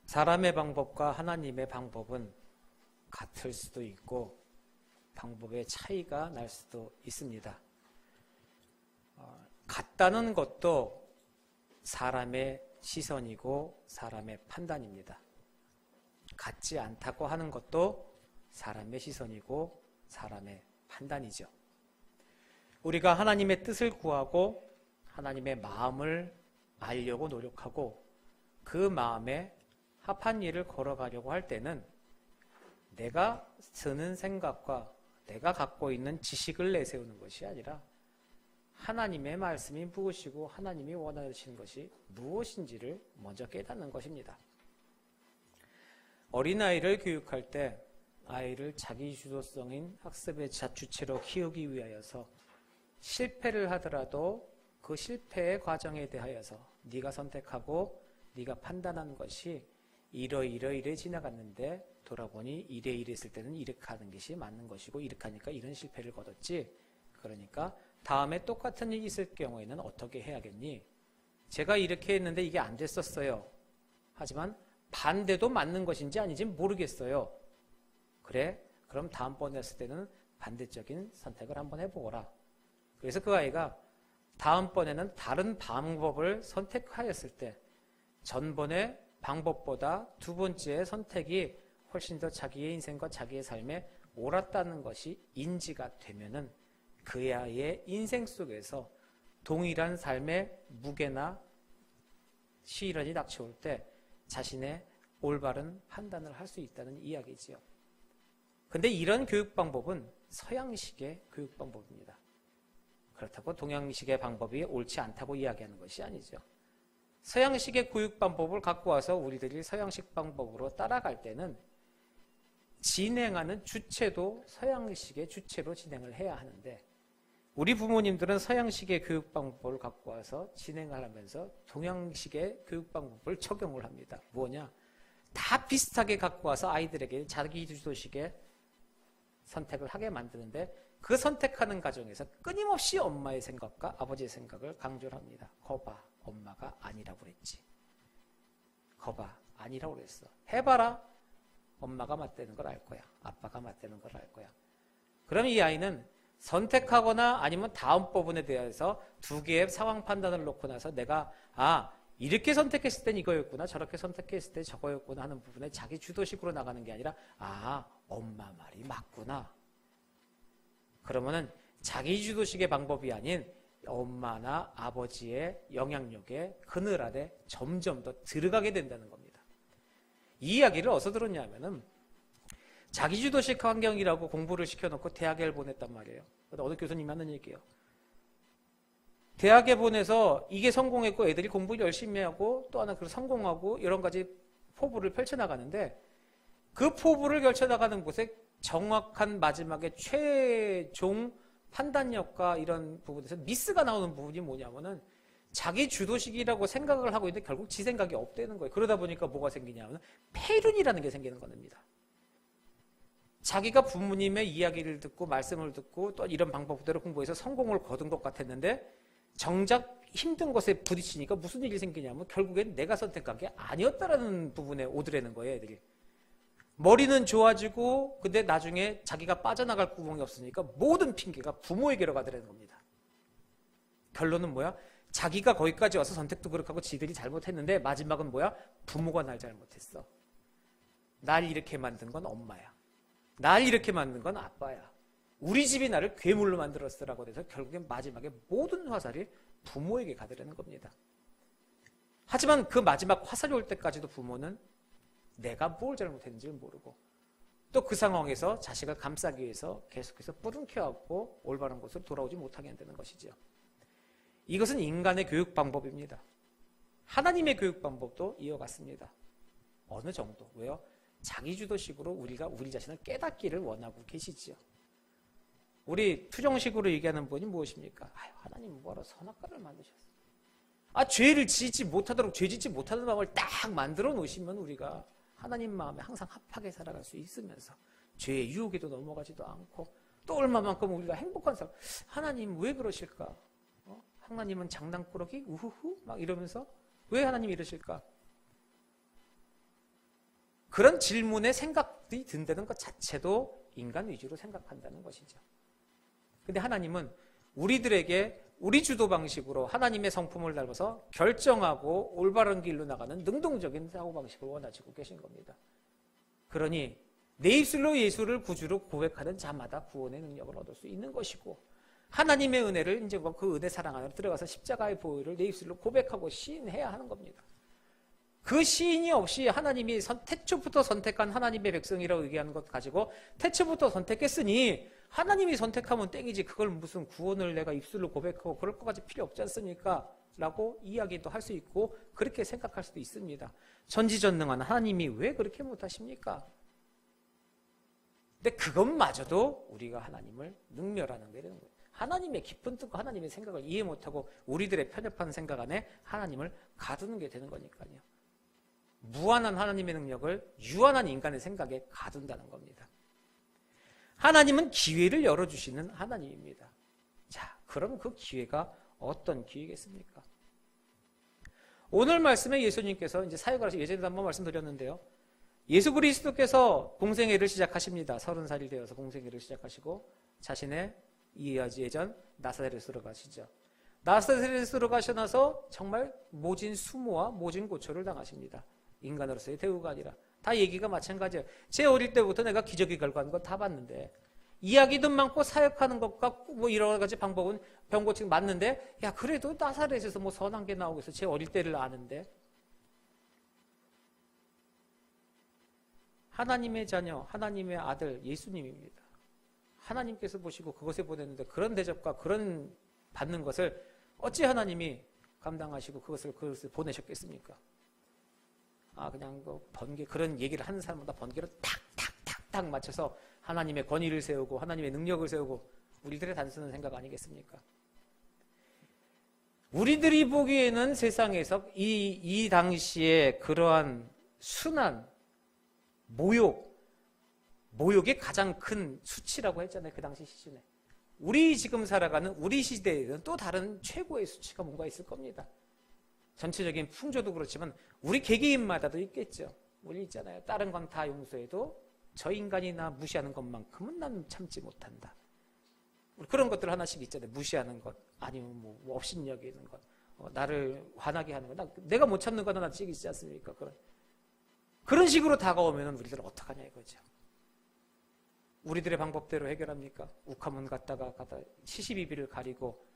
사람의 방법과 하나님의 방법은 같을 수도 있고 방법의 차이가 날 수도 있습니다. 같다는 것도 사람의 시선이고 사람의 판단입니다. 같지 않다고 하는 것도 사람의 시선이고 사람의 판단이죠. 우리가 하나님의 뜻을 구하고 하나님의 마음을 알려고 노력하고 그 마음에 합한 일을 걸어가려고 할 때는 내가 드는 생각과 내가 갖고 있는 지식을 내세우는 것이 아니라 하나님의 말씀이 무엇이고 하나님이 원하시는 것이 무엇인지를 먼저 깨닫는 것입니다. 어린아이를 교육할 때 아이를 자기주도성인 학습의 주체로 키우기 위하여서 실패를 하더라도 그 실패의 과정에 대하여서 네가 선택하고 네가 판단한 것이 이러이러 지나갔는데 돌아보니 이랬을 때는 이렇게 하는 것이 맞는 것이고 이렇게 하니까 이런 실패를 거뒀지. 그러니까 다음에 똑같은 일이 있을 경우에는 어떻게 해야겠니? 제가 이렇게 했는데 이게 안 됐었어요. 하지만 반대도 맞는 것인지 아닌지 모르겠어요. 그래? 그럼 다음번에 했을 때는 반대적인 선택을 한번 해보거라. 그래서 그 아이가 다음번에는 다른 방법을 선택하였을 때 전번의 방법보다 두 번째 선택이 훨씬 더 자기의 인생과 자기의 삶에 옳았다는 것이 인지가 되면은 그 아이의 인생 속에서 동일한 삶의 무게나 시련이 닥쳐올 때 자신의 올바른 판단을 할 수 있다는 이야기지요. 근데 이런 교육 방법은 서양식의 교육 방법입니다. 그렇다고 동양식의 방법이 옳지 않다고 이야기하는 것이 아니죠. 서양식의 교육 방법을 갖고 와서 우리들이 서양식 방법으로 따라갈 때는 진행하는 주체도 서양식의 주체로 진행을 해야 하는데 우리 부모님들은 서양식의 교육 방법을 갖고 와서 진행을 하면서 동양식의 교육 방법을 적용을 합니다. 뭐냐? 다 비슷하게 갖고 와서 아이들에게 자기주도식의 선택을 하게 만드는데 그 선택하는 과정에서 끊임없이 엄마의 생각과 아버지의 생각을 강조를 합니다. 거봐, 엄마가 아니라고 그랬지. 거봐, 아니라고 그랬어. 해봐라. 엄마가 맞다는 걸 알 거야. 아빠가 맞다는 걸 알 거야. 그럼 이 아이는 선택하거나 아니면 다음 부분에 대해서 두 개의 상황 판단을 놓고 나서 내가 이렇게 선택했을 땐 이거였구나 저렇게 선택했을 때 저거였구나 하는 부분에 자기 주도식으로 나가는 게 아니라 엄마 말이 맞구나. 그러면은 자기 주도식의 방법이 아닌 엄마나 아버지의 영향력에 그늘 아래 점점 더 들어가게 된다는 겁니다. 이 이야기를 어디서 들었냐면은 자기주도식 환경이라고 공부를 시켜놓고 대학에 보냈단 말이에요. 어느 교수님이 하는 얘기예요. 대학에 보내서 이게 성공했고 애들이 공부 열심히 하고 또 하나 그 성공하고 여러 가지 포부를 펼쳐나가는데 그 포부를 펼쳐나가는 곳에 정확한 마지막에 최종 판단력과 이런 부분에서 미스가 나오는 부분이 뭐냐면은 자기 주도식이라고 생각을 하고 있는데 결국 지 생각이 없다는 거예요. 그러다 보니까 뭐가 생기냐면 폐륜이라는 게 생기는 겁니다. 자기가 부모님의 이야기를 듣고 말씀을 듣고 또 이런 방법대로 공부해서 성공을 거둔 것 같았는데 정작 힘든 것에 부딪히니까 무슨 일이 생기냐면 결국엔 내가 선택한 게 아니었다라는 부분에 오더라는 거예요. 애들이. 머리는 좋아지고 근데 나중에 자기가 빠져나갈 구멍이 없으니까 모든 핑계가 부모에게로 가더라는 겁니다. 결론은 뭐야? 자기가 거기까지 와서 선택도 그렇게 하고 지들이 잘못했는데 마지막은 뭐야? 부모가 날 잘못했어. 날 이렇게 만든 건 엄마야. 날 이렇게 만든 건 아빠야. 우리 집이 나를 괴물로 만들었으라고 해서 결국엔 마지막에 모든 화살이 부모에게 가더라는 겁니다. 하지만 그 마지막 화살이 올 때까지도 부모는 내가 뭘 잘못했는지 모르고 또 그 상황에서 자식을 감싸기 위해서 계속해서 뿌둥켜갖고 올바른 곳으로 돌아오지 못하게 한다는 것이죠. 이것은 인간의 교육 방법입니다. 하나님의 교육 방법도 이어갔습니다. 어느 정도. 왜요? 자기주도식으로 우리가 우리 자신을 깨닫기를 원하고 계시지요. 우리 투정식으로 얘기하는 분이 무엇입니까? 하나님 뭐하러 선악과를 만드셨어. 죄를 짓지 못하도록 죄 짓지 못하는 마음을 딱 만들어 놓으시면 우리가 하나님 마음에 항상 합하게 살아갈 수 있으면서 죄의 유혹에도 넘어가지도 않고 또 얼마만큼 우리가 행복한 삶. 하나님 왜 그러실까? 하나님은 장난꾸러기? 우후후? 막 이러면서 왜 하나님이 이러실까? 그런 질문에 생각이 든다는 것 자체도 인간 위주로 생각한다는 것이죠. 근데 하나님은 우리들에게 우리 주도 방식으로 하나님의 성품을 닮아서 결정하고 올바른 길로 나가는 능동적인 사고방식을 원하시고 계신 겁니다. 그러니 내 입술로 예수를 구주로 고백하는 자마다 구원의 능력을 얻을 수 있는 것이고, 하나님의 은혜를 이제 그 은혜 사랑 안으로 들어가서 십자가의 보혈을 내 입술로 고백하고 시인해야 하는 겁니다. 그 시인이 없이 하나님이 태초부터 선택한 하나님의 백성이라고 얘기하는 것 가지고 태초부터 선택했으니 하나님이 선택하면 땡이지 그걸 무슨 구원을 내가 입술로 고백하고 그럴 것까지 필요 없지 않습니까? 라고 이야기도 할 수 있고 그렇게 생각할 수도 있습니다. 전지전능한 하나님이 왜 그렇게 못하십니까? 근데 그것마저도 우리가 하나님을 능멸하는 게 되는 거예요. 하나님의 깊은 뜻과 하나님의 생각을 이해 못하고 우리들의 편협한 생각 안에 하나님을 가두는 게 되는 거니까요. 무한한 하나님의 능력을 유한한 인간의 생각에 가둔다는 겁니다. 하나님은 기회를 열어주시는 하나님입니다. 자, 그럼 그 기회가 어떤 기회겠습니까? 오늘 말씀에 예수님께서 이제 사역을 하시고 예전에도 한번 말씀드렸는데요. 예수 그리스도께서 공생애를 시작하십니다. 30살이 되어서 공생애를 시작하시고 자신의 예전 나사렛으로 가시죠. 나사렛으로 가셔나서 정말 모진 수모와 모진 고초를 당하십니다. 인간으로서의 대우가 아니라 다 얘기가 마찬가지예요. 제 어릴 때부터 내가 기저귀 걸고 하는 건 다 봤는데 이야기도 많고 사역하는 것과 뭐 여러 가지 방법은 병고침 맞는데 야 그래도 나사렛에서 뭐 선한 게 나오고 있어. 제 어릴 때를 아는데 하나님의 자녀, 하나님의 아들 예수님입니다. 하나님께서 보시고 그것에 보냈는데 그런 대접과 그런 받는 것을 어찌 하나님이 감당하시고 그것을 보내셨겠습니까? 그냥 번개 그런 얘기를 하는 사람마다 번개로 탁탁탁탁 맞춰서 하나님의 권위를 세우고 하나님의 능력을 세우고 우리들의 단순한 생각 아니겠습니까? 우리들이 보기에는 세상에서 이 당시에 그러한 순한 모욕의 가장 큰 수치라고 했잖아요. 그 당시 시즌에. 우리 지금 살아가는 우리 시대에는 또 다른 최고의 수치가 뭔가 있을 겁니다. 전체적인 풍조도 그렇지만 우리 개개인마다도 있겠죠. 우리 있잖아요. 다른 건 다 용서해도 저 인간이 나 무시하는 것만큼은 난 참지 못한다. 그런 것들 하나씩 있잖아요. 무시하는 것 아니면 뭐 업신여기 있는 것 나를 화나게 하는 것 내가 못 참는 건 하나씩 있지 않습니까? 그런 식으로 다가오면 우리들은 어떡하냐 이거죠. 우리들의 방법대로 해결합니까? 욱하면 갔다가 시시비비를 가리고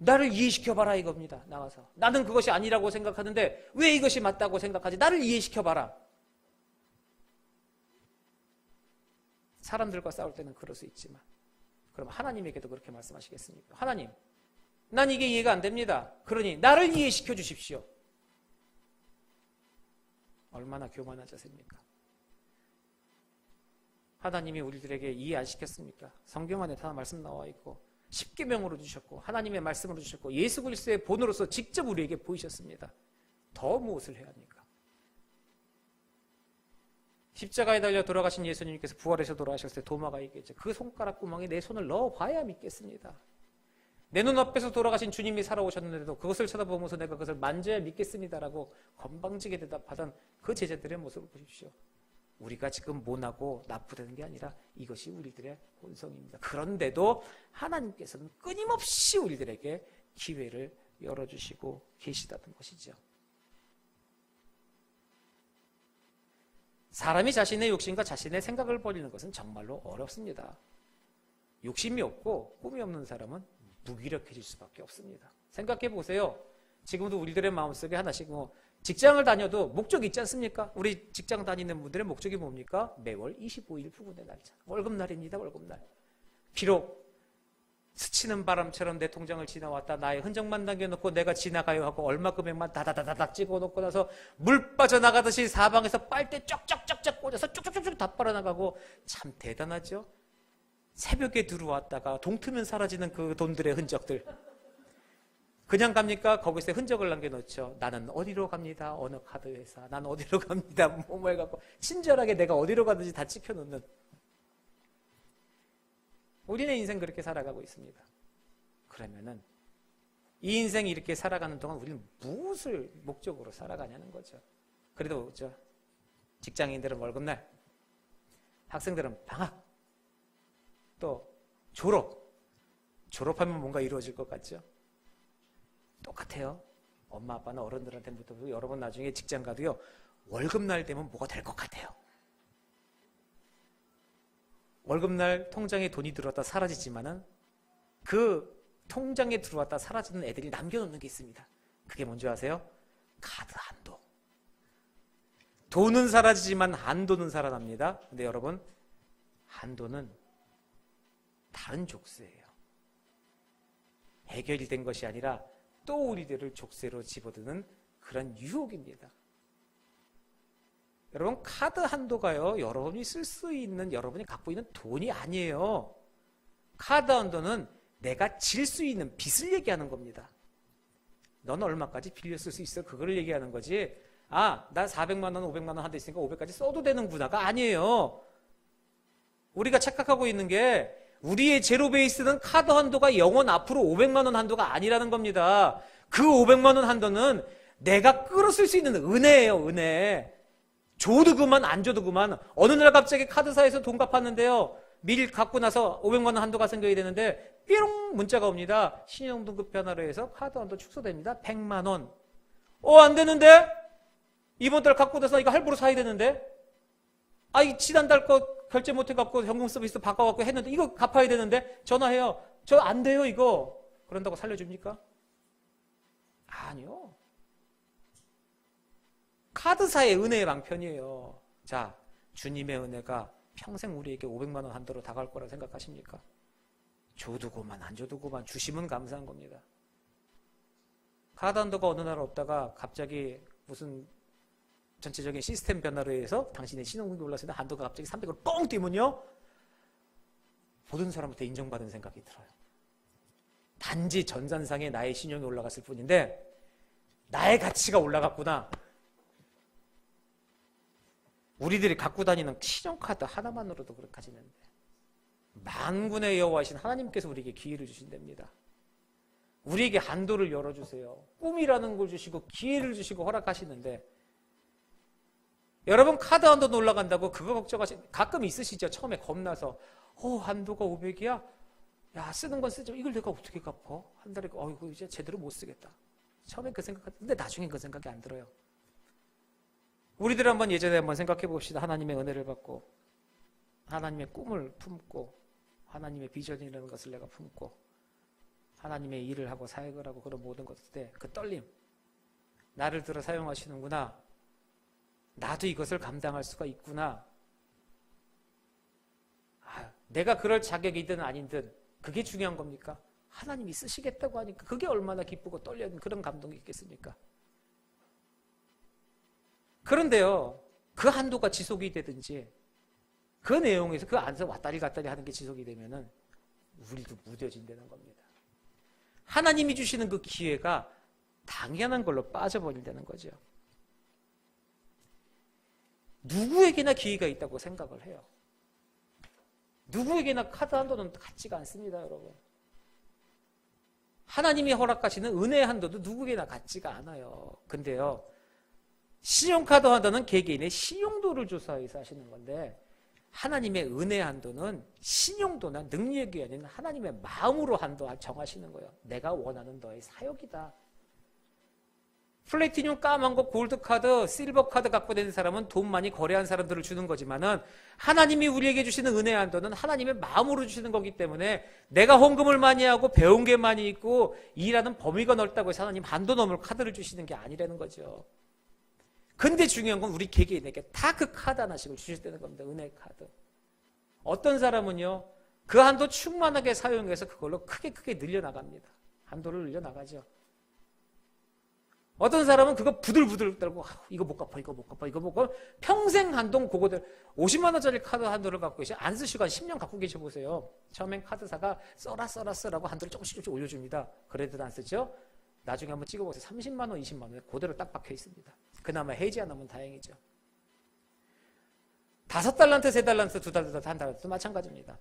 나를 이해시켜봐라 이겁니다. 나와서 나는 그것이 아니라고 생각하는데 왜 이것이 맞다고 생각하지? 나를 이해시켜봐라. 사람들과 싸울 때는 그럴 수 있지만 그럼 하나님에게도 그렇게 말씀하시겠습니까? 하나님, 난 이게 이해가 안 됩니다. 그러니 나를 이해시켜 주십시오. 얼마나 교만한 자세입니까? 하나님이 우리들에게 이해 안 시켰습니까? 성경 안에 다 말씀 나와 있고 십계명으로 주셨고 하나님의 말씀으로 주셨고 예수 그리스도의 본으로서 직접 우리에게 보이셨습니다. 더 무엇을 해야 합니까? 십자가에 달려 돌아가신 예수님께서 부활해서 돌아가셨을 때 도마가 있겠죠. 그 손가락 구멍에 내 손을 넣어봐야 믿겠습니다. 내 눈앞에서 돌아가신 주님이 살아오셨는데도 그것을 쳐다보면서 내가 그것을 만져야 믿겠습니다라고 건방지게 대답하던 그 제자들의 모습을 보십시오. 우리가 지금 모나고 나쁘다는 게 아니라 이것이 우리들의 본성입니다. 그런데도 하나님께서는 끊임없이 우리들에게 기회를 열어주시고 계시다는 것이죠. 사람이 자신의 욕심과 자신의 생각을 버리는 것은 정말로 어렵습니다. 욕심이 없고 꿈이 없는 사람은 무기력해질 수밖에 없습니다. 생각해 보세요. 지금도 우리들의 마음속에 하나씩 직장을 다녀도 목적이 있지 않습니까? 우리 직장 다니는 분들의 목적이 뭡니까? 매월 25일 부근의 날짜. 월급날입니다. 월급날. 비록 스치는 바람처럼 내 통장을 지나왔다 나의 흔적만 남겨놓고 내가 지나가요 하고 얼마 금액만 다다다닥 찍어놓고 나서 물 빠져나가듯이 사방에서 빨대 쫙쫙쫙쫙 꽂아서 쭉쭉쭉쭉 다 빨아나가고 참 대단하죠? 새벽에 들어왔다가 동트면 사라지는 그 돈들의 흔적들. 그냥 갑니까? 거기서 흔적을 남겨놓죠. 나는 어디로 갑니다. 어느 카드 회사. 난 어디로 갑니다. 뭐 해갖고 친절하게 내가 어디로 가든지 다 찍혀놓는. 우리는 인생 그렇게 살아가고 있습니다. 그러면은 이 인생 이렇게 살아가는 동안 우리는 무엇을 목적으로 살아가냐는 거죠. 그래도 직장인들은 월급날, 학생들은 방학, 또 졸업하면 뭔가 이루어질 것 같죠? 똑같아요. 엄마 아빠나 어른들한테부터 여러분 나중에 직장 가도요, 월급날 되면 뭐가 될 것 같아요. 월급날 통장에 돈이 들어왔다 사라지지만은 그 통장에 들어왔다 사라지는 애들이 남겨놓는 게 있습니다. 그게 뭔지 아세요? 카드 한도. 돈은 사라지지만 한도는 살아납니다. 근데 여러분, 한도는 다른 족쇄예요. 해결이 된 것이 아니라 또 우리들을 족쇄로 집어드는 그런 유혹입니다. 여러분, 카드 한도가요, 여러분이 쓸 수 있는, 여러분이 갖고 있는 돈이 아니에요. 카드 한도는 내가 질 수 있는 빚을 얘기하는 겁니다. 넌 얼마까지 빌려 쓸 수 있어? 그거를 얘기하는 거지. 아, 나 400만 원, 500만 원 한대 있으니까 500까지 써도 되는구나가 아니에요. 우리가 착각하고 있는 게 우리의 제로 베이스는 카드 한도가 영원 앞으로 500만 원 한도가 아니라는 겁니다. 그 500만 원 한도는 내가 끌어쓸 수 있는 은혜예요, 은혜. 줘도 그만 안 줘도 그만. 어느 날 갑자기 카드사에서 돈 갚았는데요, 미리 갖고 나서 500만 원 한도가 생겨야 되는데 삐롱 문자가 옵니다. 신용등급 변화로 해서 카드 한도 축소됩니다. 100만 원. 안 되는데? 이번 달 갖고 나서 이거 할부로 사야 되는데? 이 지난달 거 결제 못해갖고 현금 서비스 바꿔갖고 했는데 이거 갚아야 되는데? 전화해요. 저 안 돼요 이거. 그런다고 살려줍니까? 아니요. 카드사의 은혜의 방편이에요. 자, 주님의 은혜가 평생 우리에게 500만 원 한도로 다가올 거라고 생각하십니까? 줘도 그만 안 줘도 그만 주시면 감사한 겁니다. 카드 한도가 어느 날 없다가 갑자기 무슨 전체적인 시스템 변화로 해서 당신의 신용등급이 올랐을 때 한도가 갑자기 300으로 뻥 뛰면요, 모든 사람한테 인정받은 생각이 들어요. 단지 전산상에 나의 신용이 올라갔을 뿐인데 나의 가치가 올라갔구나. 우리들이 갖고 다니는 신용카드 하나만으로도 그렇게지는데 만군의 여호와이신 하나님께서 우리에게 기회를 주신답니다. 우리에게 한도를 열어주세요. 꿈이라는 걸 주시고 기회를 주시고 허락하시는데, 여러분 카드 한도 올라간다고 그거 걱정하시는 가끔 있으시죠? 처음에 겁나서 한도가 500이야? 야, 쓰는 건 쓰지만 이걸 내가 어떻게 갚아? 한 달에 이거 이제 제대로 못 쓰겠다. 처음엔 그 생각하는데 나중엔 그 생각이 안 들어요. 우리들 한번 예전에 한번 생각해 봅시다. 하나님의 은혜를 받고 하나님의 꿈을 품고 하나님의 비전이라는 것을 내가 품고 하나님의 일을 하고 사역을 하고 그런 모든 것들 때 그 떨림, 나를 들어 사용하시는구나, 나도 이것을 감당할 수가 있구나, 내가 그럴 자격이든 아니든 그게 중요한 겁니까? 하나님이 쓰시겠다고 하니까 그게 얼마나 기쁘고 떨리는 그런 감동이 있겠습니까? 그런데요, 그 한도가 지속이 되든지 그 내용에서 그 안에서 왔다리 갔다리 하는 게 지속이 되면은 우리도 무뎌진다는 겁니다. 하나님이 주시는 그 기회가 당연한 걸로 빠져버린다는 거죠. 누구에게나 기회가 있다고 생각을 해요. 누구에게나 카드 한도는 같지가 않습니다, 여러분. 하나님이 허락하시는 은혜의 한도도 누구에게나 같지가 않아요. 근데요, 신용카드 한도는 개개인의 신용도를 조사해서 하시는 건데, 하나님의 은혜 한도는 신용도나 능력이 아닌 하나님의 마음으로 한도 정하시는 거예요. 내가 원하는 너의 사역이다. 플래티늄 까만 거, 골드카드, 실버카드 갖고 다니는 사람은 돈 많이 거래한 사람들을 주는 거지만은 하나님이 우리에게 주시는 은혜 한도는 하나님의 마음으로 주시는 거기 때문에 내가 헌금을 많이 하고 배운 게 많이 있고 일하는 범위가 넓다고 해서 하나님 한도 넘을 카드를 주시는 게 아니라는 거죠. 근데 중요한 건 우리 개개인에게 다 그 카드 하나씩을 주셨다는 겁니다. 은혜 카드. 어떤 사람은요, 그 한도 충만하게 사용해서 그걸로 크게 늘려나갑니다. 한도를 늘려나가죠. 어떤 사람은 그거 부들부들 떨고 이거 못 갚아 평생 한동 그거들 50만 원짜리 카드 한도를 갖고 계시 안 쓰시고 한 10년 갖고 계셔보세요. 처음엔 카드사가 써라고 한도를 조금씩 올려줍니다. 그래도 안 쓰죠? 나중에 한번 찍어보세요. 30만 원, 20만 원 그대로 딱 박혀 있습니다. 그나마 해지 안 하면 다행이죠. 5달란트, 3달란트, 2달란트, 1달란트 마찬가지입니다.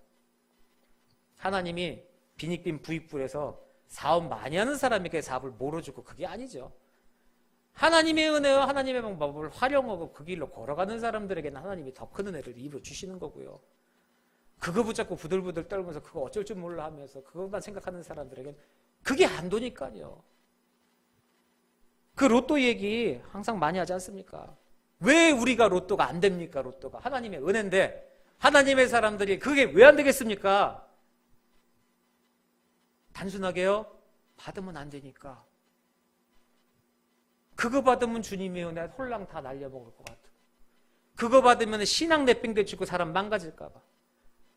하나님이 빈익빈 부익부에서 사업 많이 하는 사람에게 사업을 몰아주고 그게 아니죠. 하나님의 은혜와 하나님의 방법을 활용하고 그 길로 걸어가는 사람들에게는 하나님이 더 큰 은혜를 입어 주시는 거고요. 그거 붙잡고 부들부들 떨면서 그거 어쩔 줄 몰라 하면서 그것만 생각하는 사람들에게는 그게 안도니까요. 그 로또 얘기 항상 많이 하지 않습니까? 왜 우리가 로또가 안 됩니까? 로또가 하나님의 은혜인데 하나님의 사람들이 그게 왜 안 되겠습니까? 단순하게요, 받으면 안 되니까. 그거 받으면 주님의 은혜 홀랑 다 날려먹을 것 같아. 그거 받으면 신앙 내팽개치고 사람 망가질까 봐.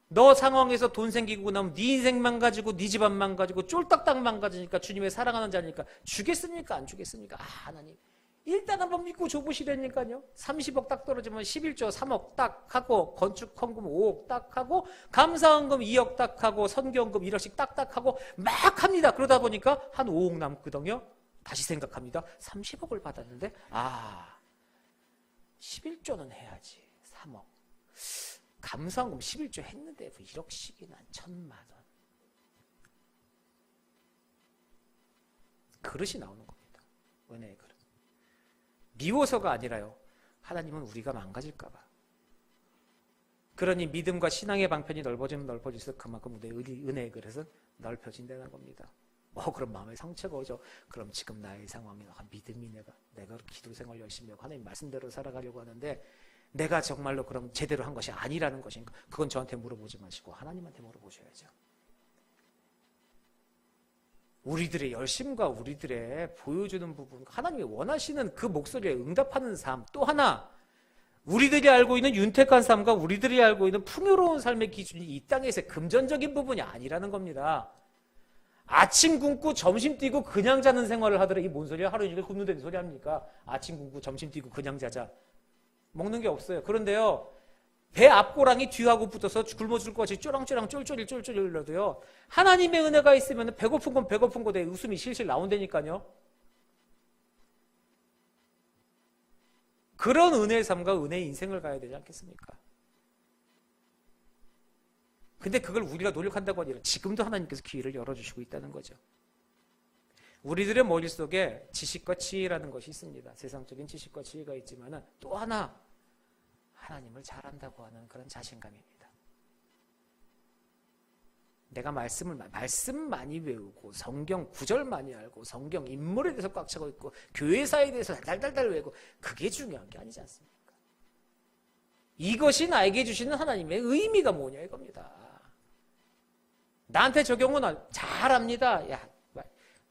너 상황에서 돈 생기고 나면 네 인생 망가지고 네 집안 망가지고 쫄딱딱 망가지니까 주님의 사랑하는 자니까 주겠습니까? 안 주겠습니까? 아, 하나님 일단 한번 믿고 줘보시라니까요. 30억 딱 떨어지면 11조 3억 딱 하고 건축헌금 5억 딱 하고 감사헌금 2억 딱 하고 선교헌금 1억씩 딱딱 하고 막 합니다. 그러다 보니까 한 5억 남거든요. 다시 생각합니다. 30억을 받았는데 11조는 해야지. 3억 감사헌금 11조 했는데 1억씩이나 1,000만 원. 그릇이 나오는 겁니다. 은혜의 그릇. 미워서가 아니라요. 하나님은 우리가 망가질까 봐. 그러니 믿음과 신앙의 방편이 넓어지면 넓어질수록 그만큼 내 은혜의 그릇은 넓혀진다는 겁니다. 그럼 마음에 상처가 오죠. 그럼 지금 나의 상황이 믿음이 내가 기도 생활 열심히 하고 하나님 말씀대로 살아가려고 하는데 내가 정말로 그럼 제대로 한 것이 아니라는 것인가? 그건 저한테 물어보지 마시고 하나님한테 물어보셔야죠. 우리들의 열심과 우리들의 보여주는 부분, 하나님이 원하시는 그 목소리에 응답하는 삶, 또 하나 우리들이 알고 있는 윤택한 삶과 우리들이 알고 있는 풍요로운 삶의 기준이 이 땅에서의 금전적인 부분이 아니라는 겁니다. 아침 굶고 점심 뛰고 그냥 자는 생활을 하더라. 이게 뭔 소리야? 하루 종일 굶는다는 소리 합니까? 아침 굶고 점심 뛰고 그냥 자자. 먹는 게 없어요. 그런데요, 배 앞고랑이 뒤하고 붙어서 굶어 죽을 것 같이 쪼랑쪼랑 쫄쫄이 흘러도요, 하나님의 은혜가 있으면 배고픈 건 배고픈 거에 웃음이 실실 나온다니까요. 그런 은혜의 삶과 은혜의 인생을 가야 되지 않겠습니까? 근데 그걸 우리가 노력한다고 아니라 지금도 하나님께서 기회를 열어주시고 있다는 거죠. 우리들의 머릿속에 지식과 지혜라는 것이 있습니다. 세상적인 지식과 지혜가 있지만 또 하나 하나님을 잘한다고 하는 그런 자신감입니다. 내가 말씀 많이 외우고 성경 구절 많이 알고 성경 인물에 대해서 꽉 차고 있고 교회사에 대해서 달달달 외우고 그게 중요한 게 아니지 않습니까? 이것이 나에게 주시는 하나님의 의미가 뭐냐 이겁니다. 나한테 적용은 잘합니다. 야,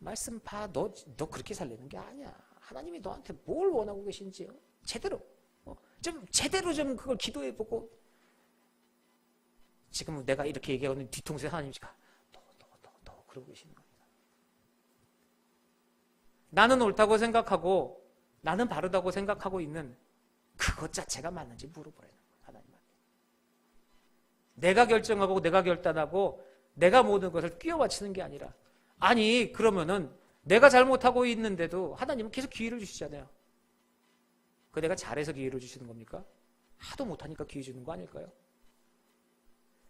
말씀 봐. 너 그렇게 살려는 게 아니야. 하나님이 너한테 뭘 원하고 계신지 제대로 제대로 좀 그걸 기도해보고. 지금 내가 이렇게 얘기하는 뒤통수에 하나님이가 너 그러고 계시는 겁니다. 나는 옳다고 생각하고 나는 바르다고 생각하고 있는 그것 자체가 맞는지 물어보라는 거예요. 하나님한테. 내가 결정하고 내가 결단하고 내가 모든 것을 끼워 맞추는 게 아니라, 아니 그러면은 내가 잘못하고 있는데도 하나님은 계속 기회를 주시잖아요. 그 내가 잘해서 기회를 주시는 겁니까? 하도 못하니까 기회 주는 거 아닐까요?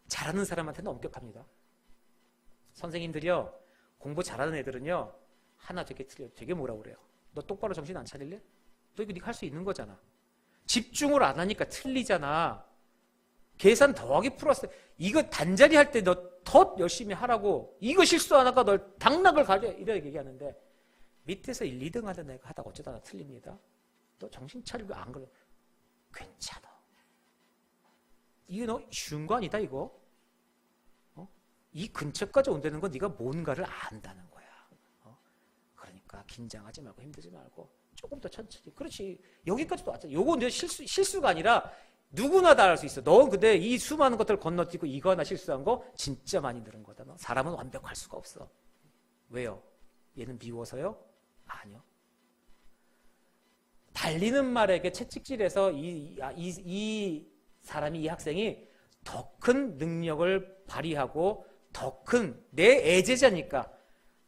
잘하는 사람한테는 엄격합니다. 선생님들이요, 공부 잘하는 애들은요 하나 되게 뭐라 그래요. 너 똑바로 정신 안 차릴래? 너 이거 네가 할 수 있는 거잖아. 집중을 안 하니까 틀리잖아. 계산 더하기 플러스 이거 단자리 할 때 너 더 열심히 하라고. 이거 실수 안 하니까 널 당락을 가져. 이렇게 얘기하는데 밑에서 1, 2등 하던 애가 하다가 어쩌다가 틀립니다. 너 정신 차리고 안 그래. 괜찮아. 이거 너 쉬운 거 아니다 이거. 이 근처까지 온다는 건 네가 뭔가를 안다는 거야. 그러니까 긴장하지 말고 힘들지 말고 조금 더 천천히. 그렇지. 여기까지도 왔잖아. 요거 내 실수가 아니라 누구나 다 할 수 있어. 너 근데 이 수많은 것들을 건너뛰고 이거 하나 실수한 거 진짜 많이 늘은 거다. 너 사람은 완벽할 수가 없어. 왜요? 얘는 미워서요? 아니요. 달리는 말에게 채찍질해서 이 사람이, 이 학생이 더 큰 능력을 발휘하고 더 큰 내 애제자니까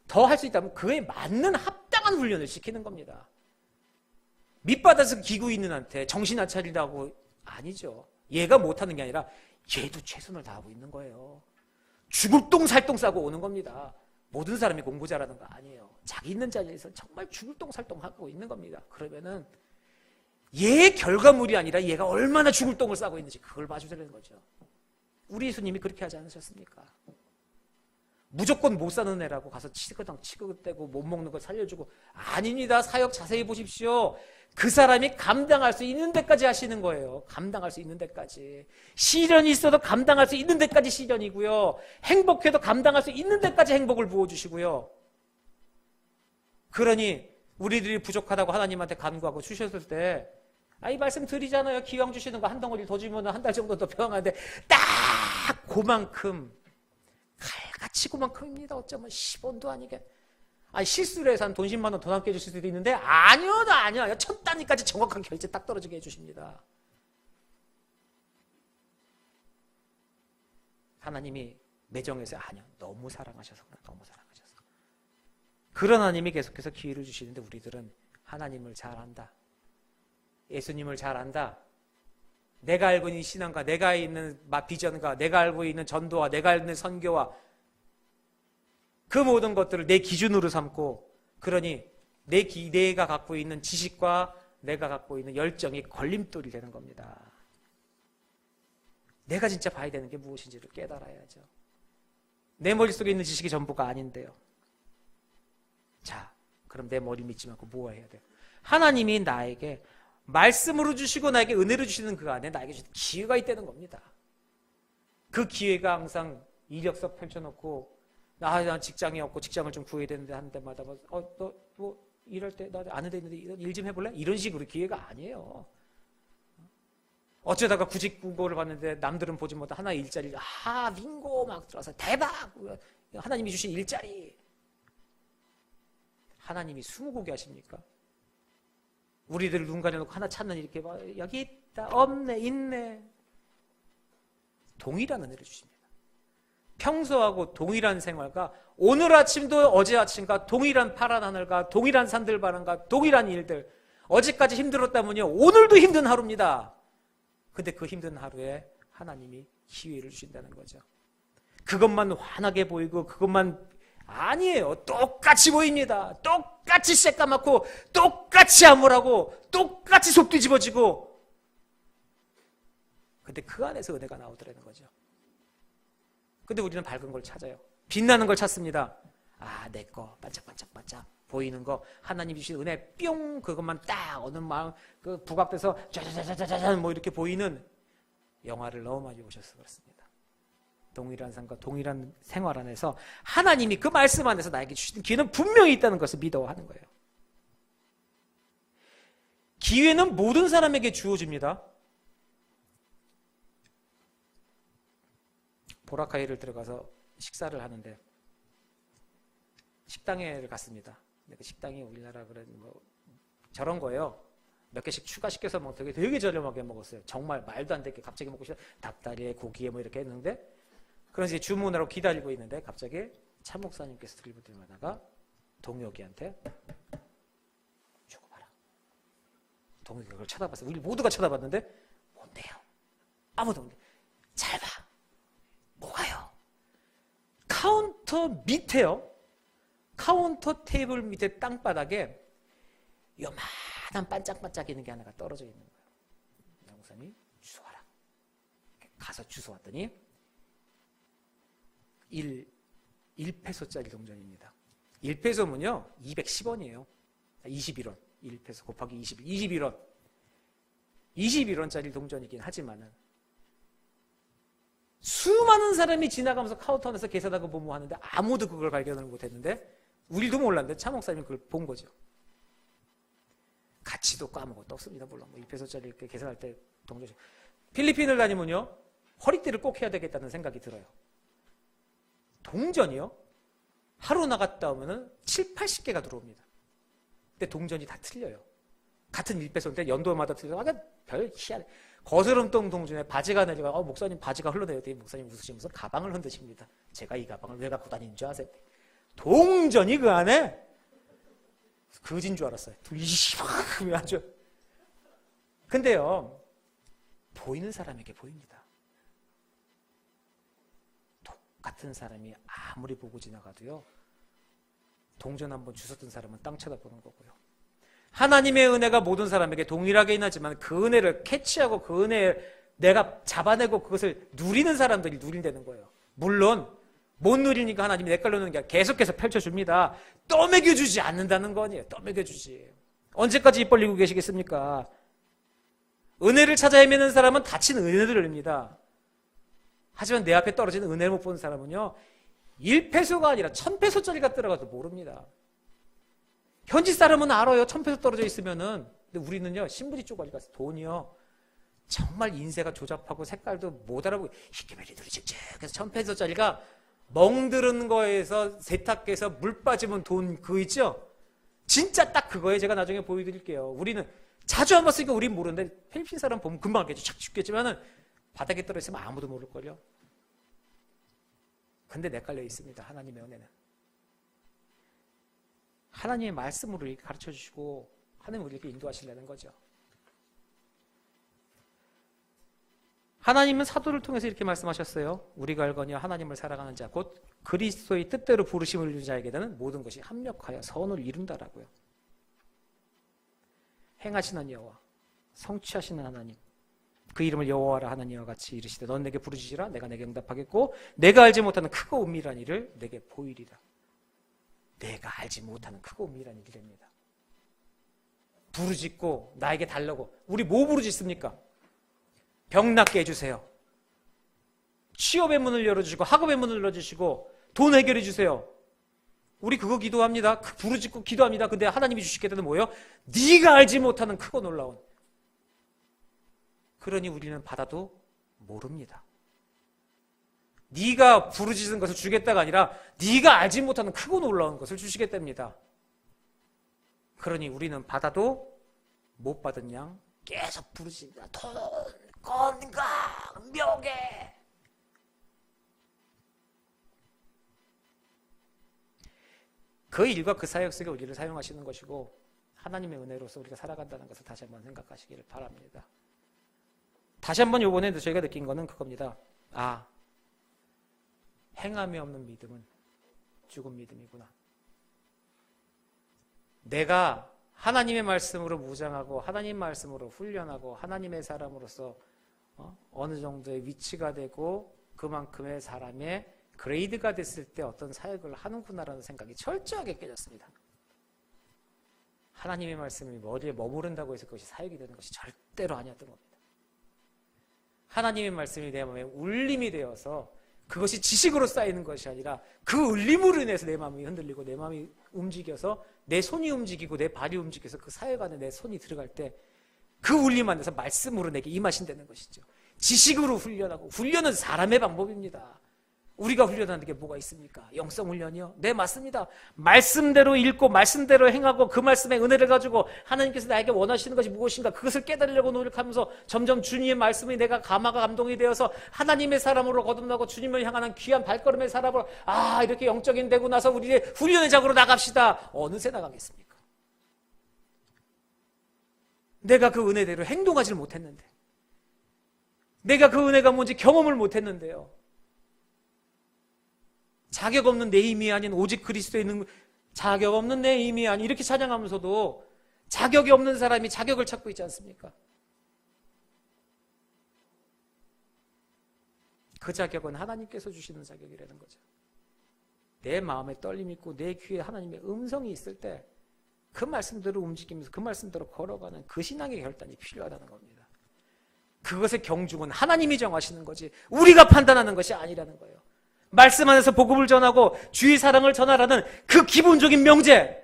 더 할 수 있다면 그에 맞는 합당한 훈련을 시키는 겁니다. 밑바닥에서 기고 있는 한테 정신 안 차리라고 아니죠. 얘가 못하는 게 아니라 얘도 최선을 다하고 있는 거예요. 죽을 똥 살똥 싸고 오는 겁니다. 모든 사람이 공부 잘하는 거 아니에요. 자기 있는 자리에서 정말 죽을 똥살똥 하고 있는 겁니다. 그러면은 얘의 결과물이 아니라 얘가 얼마나 죽을 똥을 싸고 있는지 그걸 봐주려는 거죠. 우리 예수님이 그렇게 하지 않으셨습니까? 무조건 못 사는 애라고 가서 치그대고 못 먹는 거 살려주고, 아닙니다. 사역 자세히 보십시오. 그 사람이 감당할 수 있는 데까지 하시는 거예요. 감당할 수 있는 데까지. 시련이 있어도 감당할 수 있는 데까지 시련이고요. 행복해도 감당할 수 있는 데까지 행복을 부어주시고요. 그러니 우리들이 부족하다고 하나님한테 간구하고 주셨을 때, 이 말씀 드리잖아요. 기왕 주시는 거 한 덩어리 더 주면 한 달 정도 더 병하는데 딱 그만큼, 칼같이 그만큼입니다. 어쩌면 10원도 아니게. 실수를 해서 한 돈 10만 원 더 남게 해주실 수도 있는데, 아니요. 천 단위까지 정확한 결제 딱 떨어지게 해주십니다. 하나님이 매정해서, 아니요, 너무 사랑하셔서 그래. 너무 사랑하셔서. 그런 하나님이 계속해서 기회를 주시는데, 우리들은 하나님을 잘 안다, 예수님을 잘 안다, 내가 알고 있는 신앙과 내가 있는 비전과 내가 알고 있는 전도와 내가 알고 있는 선교와 그 모든 것들을 내 기준으로 삼고, 그러니 내가 갖고 있는 지식과 내가 갖고 있는 열정이 걸림돌이 되는 겁니다. 내가 진짜 봐야 되는 게 무엇인지를 깨달아야죠. 내 머릿속에 있는 지식이 전부가 아닌데요. 자, 그럼 내 머리 믿지 말고 뭐 해야 돼요? 하나님이 나에게 말씀으로 주시고 나에게 은혜로 주시는 그 안에 나에게 주시는 기회가 있다는 겁니다. 그 기회가 항상 이력서 펼쳐놓고, 난 직장이 없고 직장을 좀 구해야 되는데 하는 데마다 너 뭐 일할 때 나 아는 데 있는데 일 좀 해볼래? 이런 식으로 기회가 아니에요. 어쩌다가 구직 공고를 봤는데 남들은 보지 못한 하나의 일자리를 빙고 막 들어서 대박! 하나님이 주신 일자리. 하나님이 스무고개 하십니까? 우리들 눈 가려놓고 하나 찾는 이렇게 막 여기 있다, 없네, 있네. 동일한 은혜를 주십니다. 평소하고 동일한 생활과 오늘 아침도 어제 아침과 동일한 파란 하늘과 동일한 산들바람과 동일한 일들, 어제까지 힘들었다면요 오늘도 힘든 하루입니다. 근데 그 힘든 하루에 하나님이 기회를 주신다는 거죠. 그것만 환하게 보이고 그것만 아니에요. 똑같이 보입니다. 똑같이 새까맣고 똑같이 암울하고 똑같이 속 뒤집어지고, 근데 그 안에서 은혜가 나오더라는 거죠. 근데 우리는 밝은 걸 찾아요. 빛나는 걸 찾습니다. 내 거 반짝반짝반짝 보이는 거, 하나님이 주신 은혜 뿅, 그것만 딱 어느 마음 그 부각돼서 짜자자자자잔 뭐 이렇게 보이는 영화를 너무 많이 보셔서 그렇습니다. 동일한 삶과 동일한 생활 안에서 하나님이 그 말씀 안에서 나에게 주시는 기회는 분명히 있다는 것을 믿어 하는 거예요. 기회는 모든 사람에게 주어집니다. 보라카이를 들어가서 식사를 하는데 식당에 갔습니다. 근데 그 식당이 우리나라 그런 뭐 저런 거예요. 몇 개씩 추가시켜서 되게 저렴하게 먹었어요. 정말 말도 안 되게 갑자기 먹고 싶어. 닭다리에 고기에 뭐 이렇게 했는데, 그래서 이제 주문하러 기다리고 있는데 갑자기 차 목사님께서 들이부들마다가 동혁이한테 주고 봐라. 동혁이 그걸 쳐다봤어요. 우리 모두가 쳐다봤는데 뭔데요? 아무도 없는데. 잘 봐. 뭐가요? 카운터 밑에요. 카운터 테이블 밑에 땅바닥에 요만한 반짝반짝 있는 게 하나가 떨어져 있는 거예요. 영사님이 주워와라. 가서 주워왔더니 1페소짜리 동전입니다. 1페소면요 210원이에요. 21원. 1페소 곱하기 21원. 21원짜리 동전이긴 하지만은 수많은 사람이 지나가면서 카운터 안에서 계산하고 뭐뭐 하는데 아무도 그걸 발견을 못했는데, 우리도 몰랐는데 차 목사님이 그걸 본 거죠. 가치도 아무것도 없습니다. 물론 뭐 1페소짜리 이렇게 계산할 때 동전. 필리핀을 다니면요 허리띠를 꼭 해야 되겠다는 생각이 들어요. 동전이요 하루 나갔다 오면은 7, 80개가 들어옵니다. 근데 동전이 다 틀려요. 같은 1페소인데 연도마다 틀려서 별 희한해. 거스름돈 동전에 바지가 내리가 목사님 바지가 흘러내렸더니 목사님 웃으시면서 가방을 흔드십니다. 제가 이 가방을 왜 갖고 다니는 줄 아세요? 동전이 그 안에 거진 줄 알았어요. 아주. 근데요 보이는 사람에게 보입니다. 똑같은 사람이 아무리 보고 지나가도요 동전 한번 주웠던 사람은 땅 쳐다보는 거고요. 하나님의 은혜가 모든 사람에게 동일하게 임하지만 그 은혜를 캐치하고 그 은혜를 내가 잡아내고 그것을 누리는 사람들이 누린다는 거예요. 물론 못 누리니까 하나님이 내 걸로 놓는 게 아니라 계속해서 펼쳐줍니다. 떠먹여주지 않는다는 거 아니에요. 떠먹여주지. 언제까지 입 벌리고 계시겠습니까? 은혜를 찾아 헤매는 사람은 다친 은혜를 릅니다. 하지만 내 앞에 떨어지는 은혜를 못 보는 사람은요, 1페소가 아니라 1000페소짜리가 떨어가도 모릅니다. 현지 사람은 알아요. 1000페소 떨어져 있으면은. 근데 우리는요, 신부지 쪼가리 가서 돈이요, 정말 인쇄가 조잡하고 색깔도 못 알아보고 희끼매리 누리직직해서 1000페소짜리가 멍드는 거에서 세탁기에서 물 빠지면 돈 그거 있죠? 진짜 딱 그거예요. 제가 나중에 보여드릴게요. 우리는 자주 안 봤으니까 우린 모르는데 필리핀 사람 보면 금방 알겠죠. 착 죽겠지만은 바닥에 떨어졌으면 아무도 모를걸요. 근데 내 깔려 있습니다. 하나님의 은혜는. 하나님의 말씀으로 이렇게 가르쳐 주시고 하나님 우리에게 인도하시려는 거죠. 하나님은 사도를 통해서 이렇게 말씀하셨어요. 우리가 알거니와 하나님을 사랑하는 자 곧 그리스도의 뜻대로 부르심을 이룬 자에게는 모든 것이 합력하여 선을 이룬다라고요. 행하시는 여호와, 성취하시는 하나님, 그 이름을 여호와라 하나님과 같이 이르시되 넌 내게 부르짖으라 내가 내게 응답하겠고 내가 알지 못하는 크고 은밀한 일을 내게 보이리라. 내가 알지 못하는 크고 은밀한 일이랍니다. 부르짖고 나에게 달라고. 우리 뭐 부르짖습니까? 병 낫게 해주세요. 취업의 문을 열어주시고 학업의 문을 열어주시고 돈 해결해 주세요. 우리 그거 기도합니다. 부르짖고 기도합니다. 근데 하나님이 주시겠다는 뭐예요? 네가 알지 못하는 크고 놀라운. 그러니 우리는 받아도 모릅니다. 네가 부르짖은 것을 주겠다가 아니라 네가 알지 못하는 크고 놀라운 것을 주시겠답니다. 그러니 우리는 받아도 못 받은 양 계속 부르짖는다. 돈, 건강, 명예. 그 일과 그 사역 속에 우리를 사용하시는 것이고 하나님의 은혜로서 우리가 살아간다는 것을 다시 한번 생각하시기를 바랍니다. 다시 한번 이번에 저희가 느낀 거는 그겁니다. 아, 행함이 없는 믿음은 죽은 믿음이구나. 내가 하나님의 말씀으로 무장하고 하나님 말씀으로 훈련하고 하나님의 사람으로서 어느 정도의 위치가 되고 그만큼의 사람의 그레이드가 됐을 때 어떤 사역을 하는구나라는 생각이 철저하게 깨졌습니다. 하나님의 말씀이 머리에 머무른다고 해서 그것이 사역이 되는 것이 절대로 아니었던 겁니다. 하나님의 말씀이 내 마음에 울림이 되어서 그것이 지식으로 쌓이는 것이 아니라 그 울림으로 인해서 내 마음이 흔들리고 내 마음이 움직여서 내 손이 움직이고 내 발이 움직여서 그 사역 안에 내 손이 들어갈 때 그 울림 안에서 말씀으로 내게 임하신다는 것이죠. 지식으로 훈련하고, 훈련은 사람의 방법입니다. 우리가 훈련하는 게 뭐가 있습니까? 영성 훈련이요? 네, 맞습니다. 말씀대로 읽고 말씀대로 행하고 그 말씀의 은혜를 가지고 하나님께서 나에게 원하시는 것이 무엇인가 그것을 깨달으려고 노력하면서 점점 주님의 말씀이 내가 감화가 감동이 되어서 하나님의 사람으로 거듭나고 주님을 향하는 귀한 발걸음의 사람으로 이렇게 영적인 되고 나서 우리 훈련의 장으로 나갑시다. 어느새 나가겠습니까? 내가 그 은혜대로 행동하지 못했는데, 내가 그 은혜가 뭔지 경험을 못했는데요. 자격 없는 내 힘이 아닌 오직 그리스도에 있는 자격 없는 내 힘이 아닌 이렇게 찬양하면서도 자격이 없는 사람이 자격을 찾고 있지 않습니까? 그 자격은 하나님께서 주시는 자격이라는 거죠. 내 마음에 떨림이 있고 내 귀에 하나님의 음성이 있을 때 그 말씀대로 움직이면서 그 말씀대로 걸어가는 그 신앙의 결단이 필요하다는 겁니다. 그것의 경중은 하나님이 정하시는 거지 우리가 판단하는 것이 아니라는 거예요. 말씀 안에서 복음을 전하고 주의 사랑을 전하라는 그 기본적인 명제,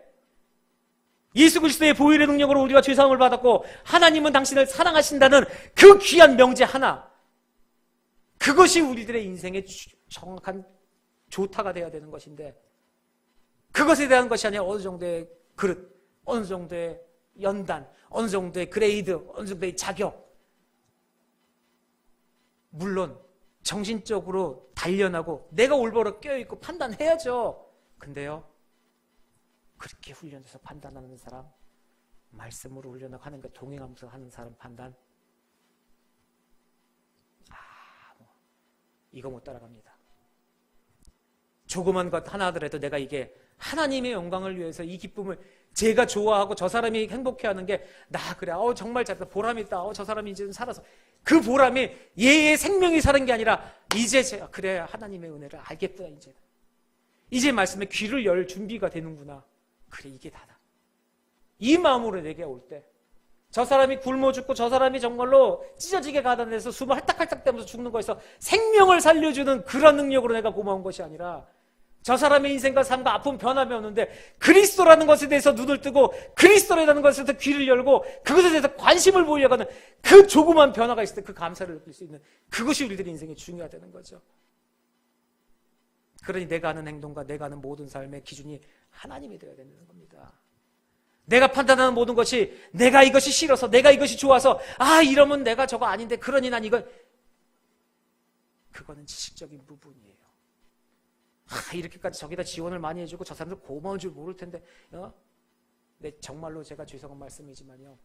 예수 그리스도의 보혈의 능력으로 우리가 죄 사함을 받았고 하나님은 당신을 사랑하신다는 그 귀한 명제 하나, 그것이 우리들의 인생의 정확한 조타가 되어야 되는 것인데 그것에 대한 것이 아니라 어느 정도의 그릇, 어느 정도의 연단, 어느 정도의 그레이드, 어느 정도의 자격. 물론 정신적으로 단련하고 내가 올바로 깨어있고 판단해야죠. 근데요, 그렇게 훈련돼서 판단하는 사람, 말씀으로 훈련하고 하는 것 동행하면서 하는 사람 판단, 이거 못 따라갑니다. 조그만 것 하나 하더라도 내가 이게 하나님의 영광을 위해서 이 기쁨을 제가 좋아하고 저 사람이 행복해하는 게 나 그래 정말 잘했다 보람 있다 저 사람이 이제 살아서 그 보람이 얘의 생명이 사는 게 아니라 이제 제가 그래 하나님의 은혜를 알겠구나 이제 말씀에 귀를 열 준비가 되는구나 그래 이게 다다 이 마음으로 내게 올 때 저 사람이 굶어 죽고 저 사람이 정말로 찢어지게 가다내서 숨을 할딱할딱 대면서 죽는 거에서 생명을 살려주는 그런 능력으로 내가 고마운 것이 아니라 저 사람의 인생과 삶과 아픔 변함이 없는데 그리스도라는 것에 대해서 눈을 뜨고 그리스도라는 것에 대해서 귀를 열고 그것에 대해서 관심을 보이려고 하는 그 조그만 변화가 있을 때 그 감사를 느낄 수 있는 그것이 우리들의 인생에 중요하다는 거죠. 그러니 내가 하는 행동과 내가 하는 모든 삶의 기준이 하나님이 되어야 된다는 겁니다. 내가 판단하는 모든 것이 내가 이것이 싫어서 내가 이것이 좋아서 이러면 내가 저거 아닌데 그러니 난 이거 그거는 지식적인 부분이에요. 이렇게까지 저기다 지원을 많이 해주고 저 사람들 고마운 줄 모를 텐데 네, 정말로 제가 죄송한 말씀이지만요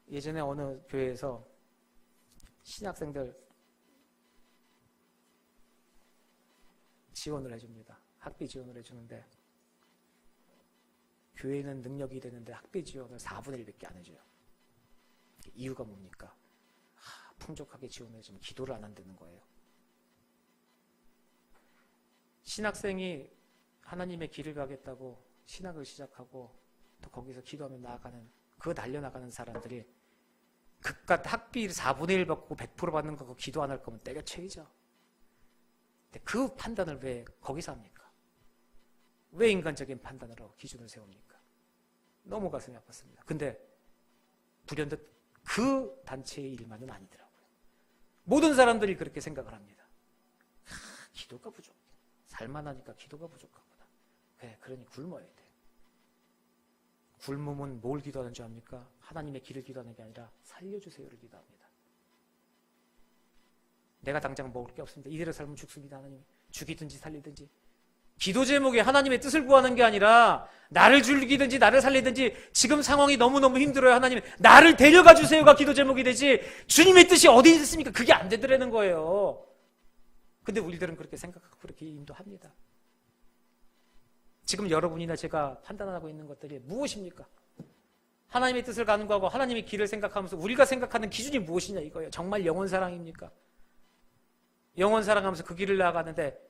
예전에 어느 교회에서 신학생들 지원을 해줍니다. 학비 지원을 해주는데 교회는 능력이 되는데 학비 지원을 4분의 1밖에 안 해줘요. 이유가 뭡니까? 풍족하게 지원해주면 기도를 안 한다는 거예요. 신학생이 하나님의 길을 가겠다고 신학을 시작하고 또 거기서 기도하며 나아가는 그 달려나가는 사람들이 그깟 학비를 4분의 1 받고 100% 받는 거 기도 안 할 거면 때려쳐야죠. 근데 그 판단을 왜 거기서 합니까? 왜 인간적인 판단으로 기준을 세웁니까? 너무 가슴이 아팠습니다. 근데 불현듯 그 단체의 일만은 아니더라고요. 모든 사람들이 그렇게 생각을 합니다. 기도가 부족해. 살만하니까 기도가 부족하구나. 그러니 굶어야 돼. 굶으면 뭘 기도하는 줄 압니까? 하나님의 길을 기도하는 게 아니라 살려주세요를 기도합니다. 내가 당장 먹을 게 없습니다. 이대로 살면 죽습니다. 하나님 죽이든지 살리든지. 기도 제목이 하나님의 뜻을 구하는 게 아니라 나를 죽이든지 나를 살리든지 지금 상황이 너무너무 힘들어요. 하나님 나를 데려가 주세요가 기도 제목이 되지 주님의 뜻이 어디 있습니까? 그게 안 되더라는 거예요. 근데 우리들은 그렇게 생각하고 그렇게 인도합니다. 지금 여러분이나 제가 판단하고 있는 것들이 무엇입니까? 하나님의 뜻을 간구하고 하나님의 길을 생각하면서 우리가 생각하는 기준이 무엇이냐 이거예요. 정말 영원 사랑입니까? 영원 사랑하면서 그 길을 나아가는데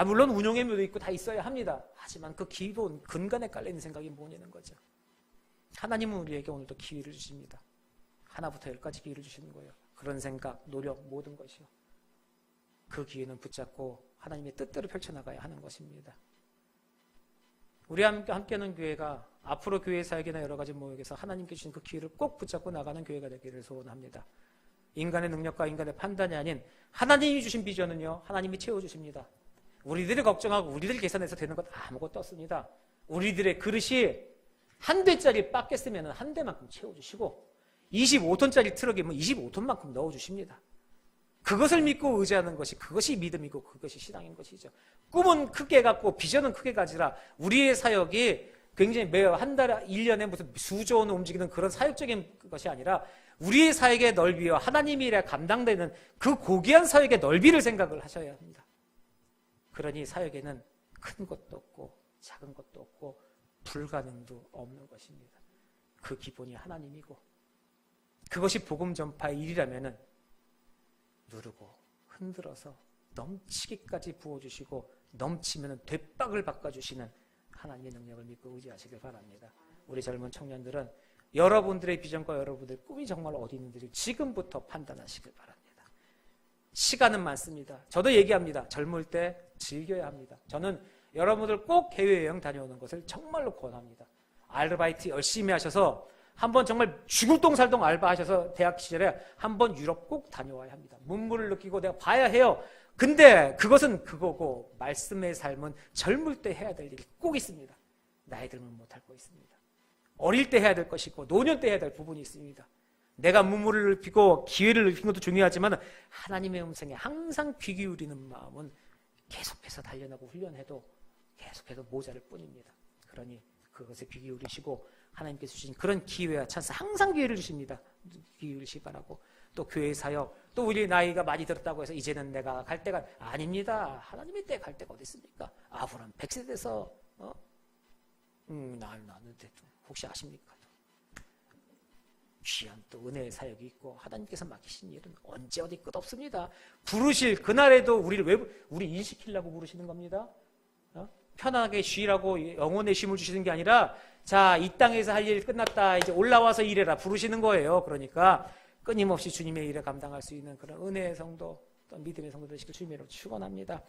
물론 운용의 묘도 있고 다 있어야 합니다. 하지만 그 기본 근간에 깔려있는 생각이 뭐냐는 거죠. 하나님은 우리에게 오늘도 기회를 주십니다. 하나부터 10까지 기회를 주시는 거예요. 그런 생각, 노력, 모든 것이요. 그 기회는 붙잡고 하나님의 뜻대로 펼쳐나가야 하는 것입니다. 우리 함께하는 교회가 앞으로 교회 사역이나 여러 가지 모역에서 하나님께 주신 그 기회를 꼭 붙잡고 나가는 교회가 되기를 소원합니다. 인간의 능력과 인간의 판단이 아닌 하나님이 주신 비전은요, 하나님이 채워주십니다. 우리들이 걱정하고 우리들이 계산해서 되는 것 아무것도 없습니다. 우리들의 그릇이 한 대짜리 빡겠으면 한 대만큼 채워주시고 25톤짜리 트럭이면 25톤만큼 넣어주십니다. 그것을 믿고 의지하는 것이 그것이 믿음이고 그것이 신앙인 것이죠. 꿈은 크게 갖고 비전은 크게 가지라 우리의 사역이 굉장히 매일 한 달에 1년에 무슨 수조 원을 움직이는 그런 사역적인 것이 아니라 우리의 사역의 넓이와 하나님이 일에 감당되는 그 고귀한 사역의 넓이를 생각을 하셔야 합니다. 그러니 사역에는 큰 것도 없고 작은 것도 없고 불가능도 없는 것입니다. 그 기본이 하나님이고 그것이 복음 전파의 일이라면은 누르고 흔들어서 넘치기까지 부어주시고 넘치면 되박을 바꿔주시는 하나님의 능력을 믿고 의지하시길 바랍니다. 우리 젊은 청년들은 여러분들의 비전과 여러분들의 꿈이 정말 어디 있는지 지금부터 판단하시길 바랍니다. 시간은 많습니다. 저도 얘기합니다. 젊을 때 즐겨야 합니다. 저는 여러분들 꼭 해외여행 다녀오는 것을 정말로 권합니다. 아르바이트 열심히 하셔서 한번 정말 죽을 똥 살 똥 알바하셔서 대학 시절에 한번 유럽 꼭 다녀와야 합니다. 문물을 느끼고 내가 봐야 해요. 근데 그것은 그거고 말씀의 삶은 젊을 때 해야 될 일이 꼭 있습니다. 나이 들면 못할 거 있습니다. 어릴 때 해야 될 것이 있고 노년 때 해야 될 부분이 있습니다. 내가 문물을 눕히고 기회를 눕힌 것도 중요하지만 하나님의 음성에 항상 귀 기울이는 마음은 계속해서 단련하고 훈련해도 계속해서 모자랄 뿐입니다. 그러니 그것에 귀 기울이시고 하나님께서 주신 그런 기회와 찬스, 항상 기회를 주십니다. 기회를 주시기 바라고. 또 교회 사역, 또 우리 나이가 많이 들었다고 해서 이제는 내가 갈 때가 아닙니다. 하나님의 때 갈 때가 어디 있습니까? 아브라함 100세 돼서 나는데 혹시 아십니까? 귀한 또 은혜의 사역이 있고 하나님께서 맡기신 일은 언제 어디 끝없습니다. 부르실 그날에도 우리 일 시키려고 부르시는 겁니다. 편하게 쉬라고 영혼의 쉼을 주시는 게 아니라 자, 이 땅에서 할 일 끝났다. 이제 올라와서 일해라 부르시는 거예요. 그러니까 끊임없이 주님의 일에 감당할 수 있는 그런 은혜의 성도, 또 믿음의 성도 되시길 주님으로 축원합니다.